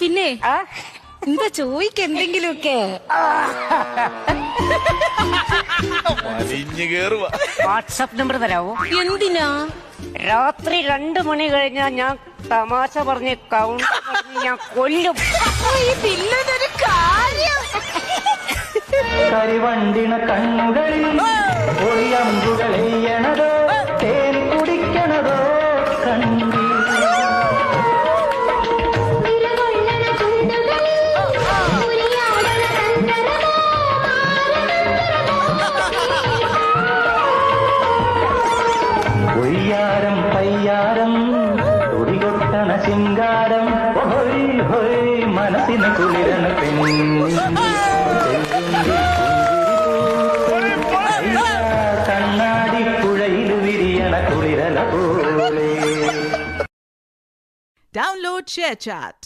പിന്നെ എന്താ ചോദിക്കെന്തെങ്കിലുമൊക്കെ? WhatsApp number തരാവോ? എന്തിനാ? രാത്രി 2 മണി കഴിഞ്ഞാ ഞാൻ തമാശ പറഞ്ഞ് കൗണ്ട് പറഞ്ഞ് ഞാൻ കൊല്ലും. ഇതില്ലൊരു കാര്യം. കരിവണ്ടിന കണ്ണുകളിൽ ഒളിയമ്പുകളെയ്യണതോ തേൻ കുടിക്കണതോ കണ്ടി ഒയ്യാരം പയ്യാരം തുടികൊട്ടണ ശിങ്കാരം ഹൊയ് ഹൊയ് മനസ്സിന് കുളിരണ കണ്ണാടി പുഴയിൽ വിരിയണ കുളിരല പോലെ. Download ShareChat.